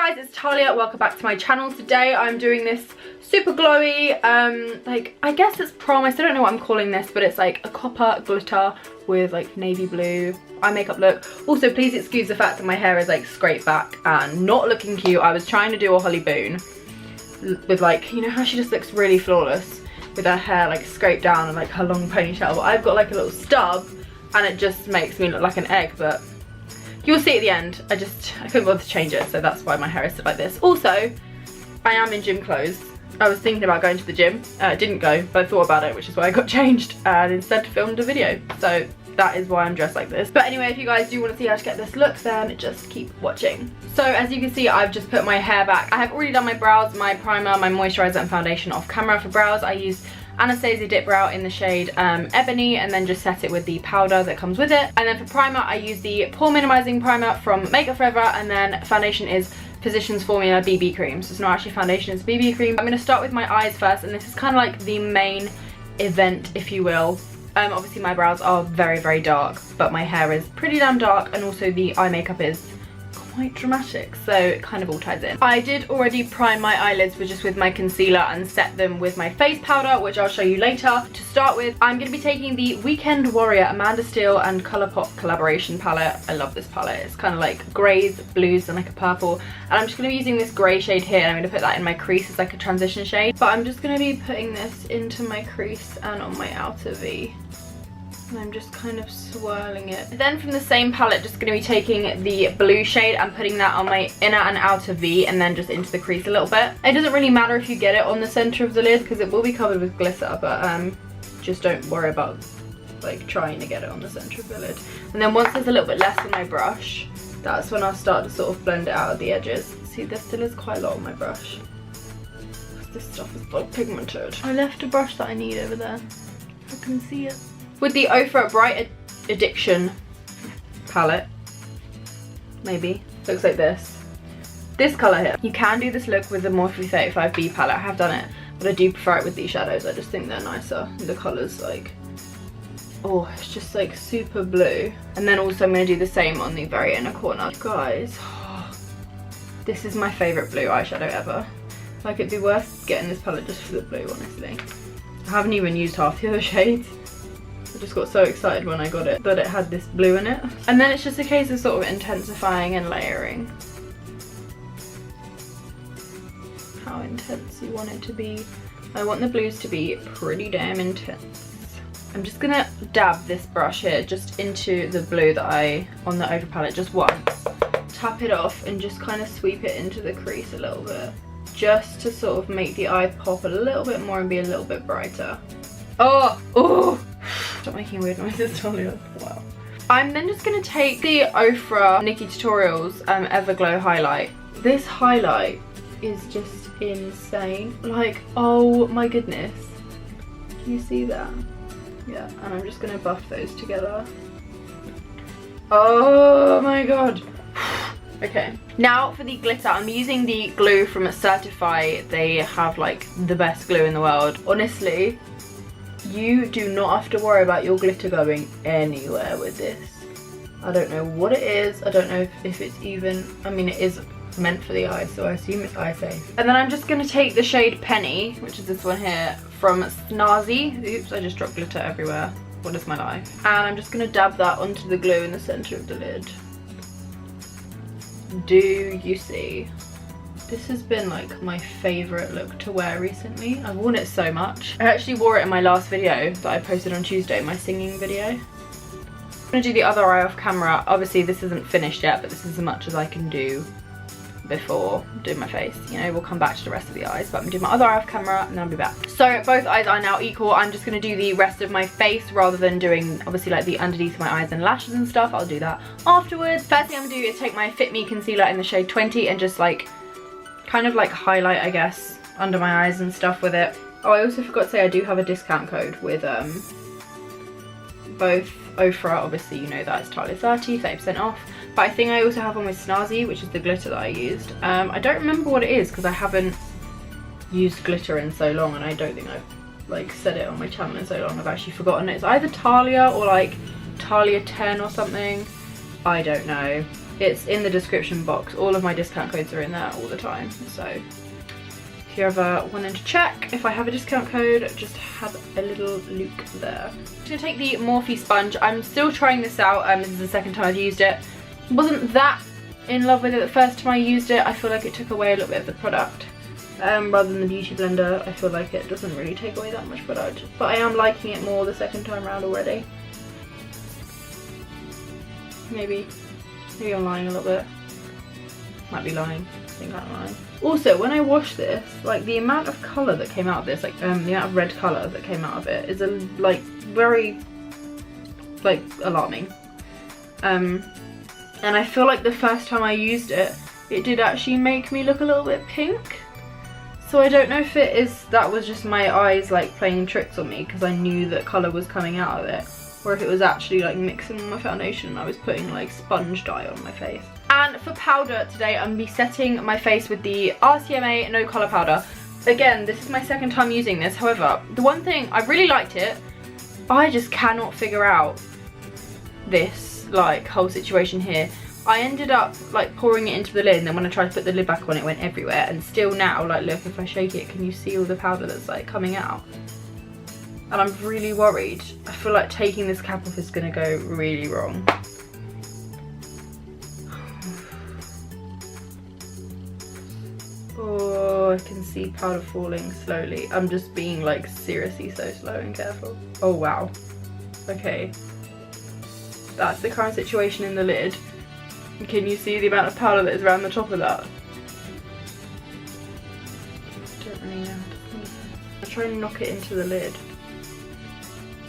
guys, it's Talia. Welcome back to my channel. Today I'm doing this super glowy, like, I guess it's prom. I still don't know what I'm calling this, but it's like a copper glitter with like navy blue eye makeup look. Also, please excuse the fact that my hair is like scraped back and not looking cute. I was trying to do a Holly Boone with, like, you know how she just looks really flawless with her hair like scraped down and like her long ponytail, but I've got like a little stub and it just makes me look like an egg. But you'll see at the end. I couldn't bother to change it, so that's why my hair is still like this. Also, I am in gym clothes. I was thinking about going to the gym. Didn't go, but I thought about it, which is why I got changed and instead filmed a video. So that is why I'm dressed like this. But anyway, if you guys do want to see how to get this look, then just keep watching. So as you can see, I've just put my hair back. I have already done my brows, my primer, my moisturizer and foundation off camera. For brows, I used Anastasia Dip Brow in the shade Ebony, and then just set it with the powder that comes with it. And then for primer, I use the Pore Minimizing Primer from Makeup Forever, and then foundation is Physicians Formula BB Cream. So it's not actually foundation, it's BB cream. I'm going to start with my eyes first, and this is kind of like the main event, if you will. Obviously my brows are very, very dark, but my hair is pretty damn dark, and also the eye makeup is quite dramatic, so it kind of all ties in. I did already prime my eyelids with my concealer and set them with my face powder, which I'll show you later. To start with, I'm going to be taking the Weekend Warrior Amanda Steele and Colourpop collaboration palette. I love this palette. It's kind of like greys, blues and like a purple, and I'm just going to be using this grey shade here, and I'm going to put that in my crease as like a transition shade. But I'm just going to be putting this into my crease and on my outer V. And I'm just kind of swirling it. Then from the same palette, just going to be taking the blue shade and putting that on my inner and outer V, and then just into the crease a little bit. It doesn't really matter if you get it on the centre of the lid because it will be covered with glitter, but just don't worry about like trying to get it on the centre of the lid. And then once there's a little bit less on my brush, that's when I'll start to sort of blend it out at the edges. See, there still is quite a lot on my brush. This stuff is so pigmented. I left a brush that I need over there. I can see it. With the Ofra Bright Addiction palette, maybe, looks like this. This colour here. You can do this look with the Morphe 35B palette. I have done it, but I do prefer it with these shadows. I just think they're nicer. The colour's like, oh, it's just like super blue. And then also I'm going to do the same on the very inner corner. Guys, this is my favourite blue eyeshadow ever. Like, it'd be worth getting this palette just for the blue, honestly. I haven't even used half the other shades. I just got so excited when I got it that it had this blue in it. And then it's just a case of sort of intensifying and layering. How intense you want it to be. I want the blues to be pretty damn intense. I'm just gonna dab this brush here just into the blue that on the Ofra palette just once. Tap it off and just kind of sweep it into the crease a little bit. Just to sort of make the eye pop a little bit more and be a little bit brighter. Oh! Stop making weird noises, Talia. Wow. I'm then just going to take the Ofra Nikkie Tutorials Everglow highlight. This highlight is just insane. Like, oh my goodness. Can you see that? Yeah, and I'm just going to buff those together. Oh my god. Okay, now for the glitter, I'm using the glue from Certify. They have like the best glue in the world. Honestly, you do not have to worry about your glitter going anywhere with this. I don't know what it is. I don't know if it's even, I mean, it is meant for the eyes, so I assume it's eye safe. And then I'm just going to take the shade Penny, which is this one here, from Snazzy. Oops, I just dropped glitter everywhere. What is my life? And I'm just going to dab that onto the glue in the centre of the lid. Do you see? This has been like my favourite look to wear recently. I've worn it so much. I actually wore it in my last video that I posted on Tuesday, my singing video. I'm gonna do the other eye off camera. Obviously this isn't finished yet, but this is as much as I can do before doing my face. You know, we'll come back to the rest of the eyes, but I'm gonna do my other eye off camera and then I'll be back. So both eyes are now equal. I'm just gonna do the rest of my face rather than doing obviously like the underneath of my eyes and lashes and stuff. I'll do that afterwards. First thing I'm gonna do is take my Fit Me concealer in the shade 20 and just like kind of like highlight, I guess, under my eyes and stuff with it. Oh, I also forgot to say I do have a discount code with both Ofra, obviously you know that, it's Talia30, 30% off. But I think I also have one with Snazzy, which is the glitter that I used. I don't remember what it is because I haven't used glitter in so long, and I don't think I've like said it on my channel in so long. I've actually forgotten. It's either Talia or like Talia 10 or something. I don't know. It's in the description box. All of my discount codes are in there all the time. So if you're ever wanting to check if I have a discount code, just have a little look there. I'm just gonna take the Morphe sponge. I'm still trying this out. This is the second time I've used it. Wasn't that in love with it the first time I used it. I feel like it took away a little bit of the product. Rather than the Beauty Blender, I feel like it doesn't really take away that much product. But I am liking it more the second time around already. Maybe I'm lying a little bit. Might be lying. I think I'm lying. Also, when I wash this, like the amount of colour that came out of this, like the amount of red colour that came out of it is like very like alarming. And I feel like the first time I used it, it did actually make me look a little bit pink. So I don't know if that was just my eyes like playing tricks on me because I knew that colour was coming out of it, or if it was actually like mixing with my foundation and I was putting like sponge dye on my face. And for powder today, I'm gonna be setting my face with the RCMA No Colour Powder. Again, this is my second time using this. However, the one thing, I really liked it, I just cannot figure out this like whole situation here. I ended up like pouring it into the lid, and then when I tried to put the lid back on, it went everywhere. And still now, like look, if I shake it, can you see all the powder that's like coming out? And I'm really worried. I feel like taking this cap off is gonna go really wrong. Oh, I can see powder falling slowly. I'm just being like seriously so slow and careful. Oh wow. Okay. That's the current situation in the lid. Can you see the amount of powder that is around the top of that? I don't really know how to see it. I'll try and knock it into the lid.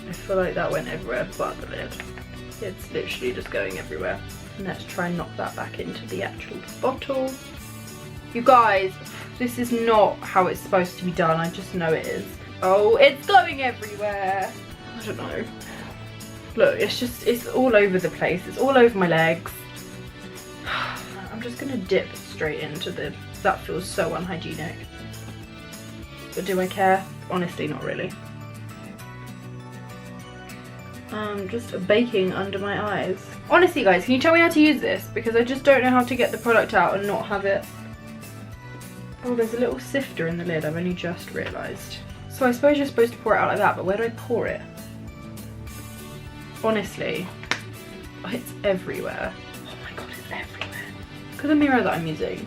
I feel like that went everywhere but the lid. It's literally just going everywhere. And let's try and knock that back into the actual bottle. You guys, this is not how it's supposed to be done. I just know it is. Oh, it's going everywhere. I don't know. Look, it's all over the place. It's all over my legs. I'm just gonna dip straight into that feels so unhygienic. But do I care? Honestly, not really. Just baking under my eyes. Honestly guys, can you tell me how to use this? Because I just don't know how to get the product out and not have it. Oh, there's a little sifter in the lid, I've only just realised. So I suppose you're supposed to pour it out like that, but where do I pour it? Honestly, it's everywhere. Oh my god, it's everywhere. Look at the mirror that I'm using.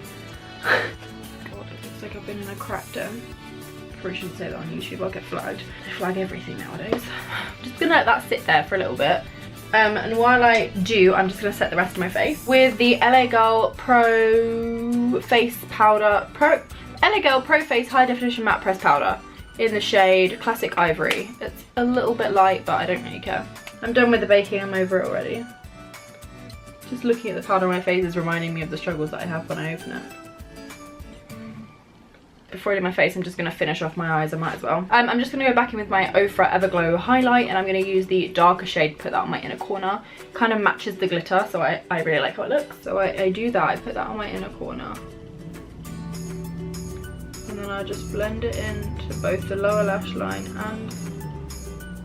God, it looks like I've been in a crackdown. Probably shouldn't say that on YouTube, I'll get flagged. They flag everything nowadays. I'm just gonna let that sit there for a little bit. And while I do, I'm just gonna set the rest of my face with the LA Girl Pro Face Powder, LA Girl Pro Face High Definition Matte Press Powder in the shade Classic Ivory. It's a little bit light, but I don't really care. I'm done with the baking, I'm over it already. Just looking at the powder on my face is reminding me of the struggles that I have when I open it. Before I do my face, I'm just going to finish off my eyes, I might as well. I'm just going to go back in with my Ofra Everglow highlight, and I'm going to use the darker shade, put that on my inner corner. Kind of matches the glitter, so I really like how it looks. So I do that, I put that on my inner corner. And then I just blend it into both the lower lash line and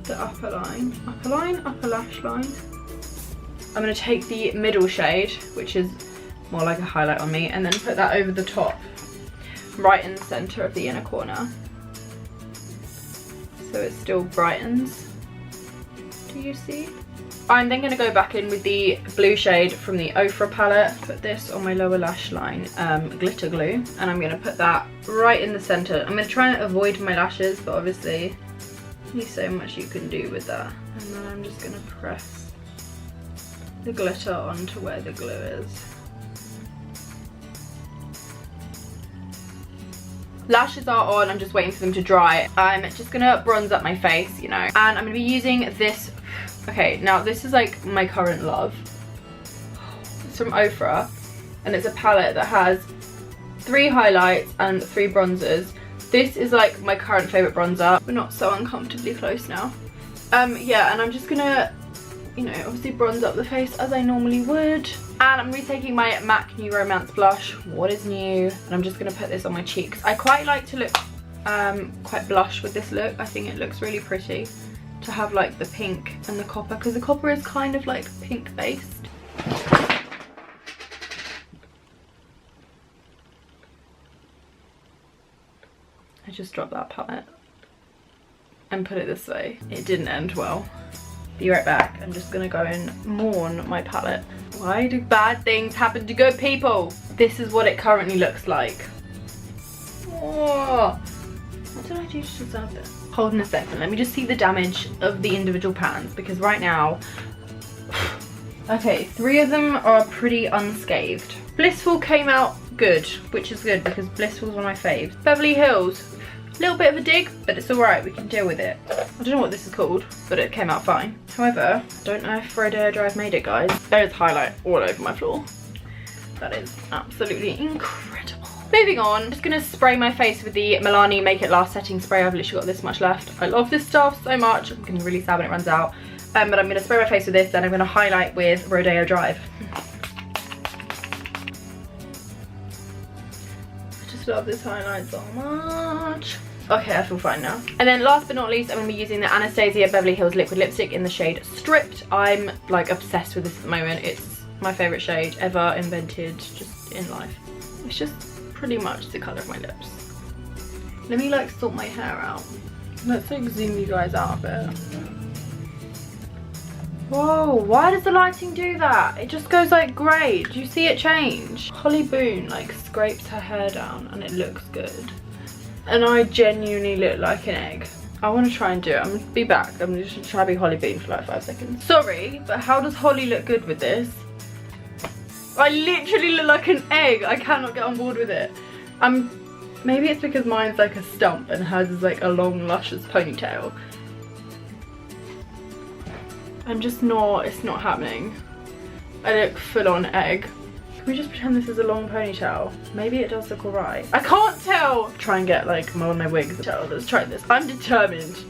the upper line. Upper line, upper lash line. I'm going to take the middle shade, which is more like a highlight on me, and then put that over the top, right in the centre of the inner corner, so it still brightens. Do you see? I'm then going to go back in with the blue shade from the Ofra palette, put this on my lower lash line, glitter glue, and I'm going to put that right in the centre. I'm going to try and avoid my lashes, but obviously there's so much you can do with that. And then I'm just going to press the glitter onto where the glue is. Lashes are on, I'm just waiting for them to dry. I'm just gonna bronze up my face, you know, and I'm gonna be using this. Okay, now this is like my current love. It's from Ofra, and it's a palette that has 3 highlights and 3 bronzers. This is like my current favourite bronzer. We're not so uncomfortably close now. Yeah, and I'm just gonna, you know, obviously bronze up the face as I normally would. And I'm retaking my MAC New Romance blush, What Is New, and I'm just going to put this on my cheeks. I quite like to look quite blush with this look. I think it looks really pretty to have like the pink and the copper, because the copper is kind of like pink based. I just dropped that palette and put it this way. It didn't end well. Be right back. I'm just gonna go and mourn my palette. Why do bad things happen to good people? This is what it currently looks like. Oh, what did I do to deserve this? Hold on a second, let me just see the damage of the individual pans, because right now, okay, 3 of them are pretty unscathed. Blissful came out good, which is good because Blissful's one of my faves. Beverly Hills, a little bit of a dig, but it's alright, we can deal with it. I don't know what this is called, but it came out fine. However, I don't know if Rodeo Drive made it, guys. There's highlight all over my floor. That is absolutely incredible. Moving on, I'm just gonna spray my face with the Milani Make It Last setting spray. I've literally got this much left. I love this stuff so much. I'm gonna be really sad when it runs out. But I'm gonna spray my face with this, then I'm gonna highlight with Rodeo Drive. I just love this highlight so much. Okay, I feel fine now. And then last but not least, I'm gonna be using the Anastasia Beverly Hills Liquid Lipstick in the shade Stripped. I'm like obsessed with this at the moment. It's my favorite shade ever invented just in life. It's just pretty much the colour of my lips. Let me like sort my hair out. Let's like zoom you guys out a bit. Whoa, why does the lighting do that? It just goes like grey. Do you see it change? Holly Boone like scrapes her hair down and it looks good. And I genuinely look like an egg. I want to try and do it. I'm gonna be back. I'm just gonna try to be Holly Boone for like 5 seconds. Sorry, but how does Holly look good with this? I literally look like an egg. I cannot get on board with it. Maybe it's because mine's like a stump and hers is like a long luscious ponytail. I'm just not, it's not happening. I look full on egg. Can we just pretend this is a long ponytail? Maybe it does look alright. I can't tell. Try and get like one of my wigs. Let's try this. I'm determined.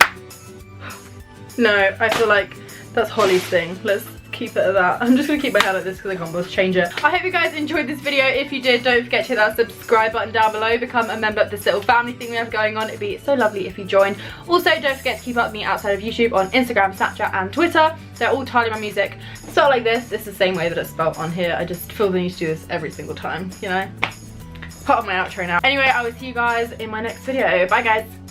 No, I feel like that's Holly's thing. Let's keep it at that. I'm just gonna keep my hair like this because I can't bother to change it. I hope you guys enjoyed this video. If you did, don't forget to hit that subscribe button down below. Become a member of this little family thing we have going on. It'd be so lovely if you join. Also, don't forget to keep up with me outside of YouTube on Instagram, Snapchat and Twitter. They're all Tali My Music. Spelled like this. It's the same way that it's spelled on here. I just feel the need to do this every single time, you know? It's part of my outro now. Anyway, I will see you guys in my next video. Bye guys.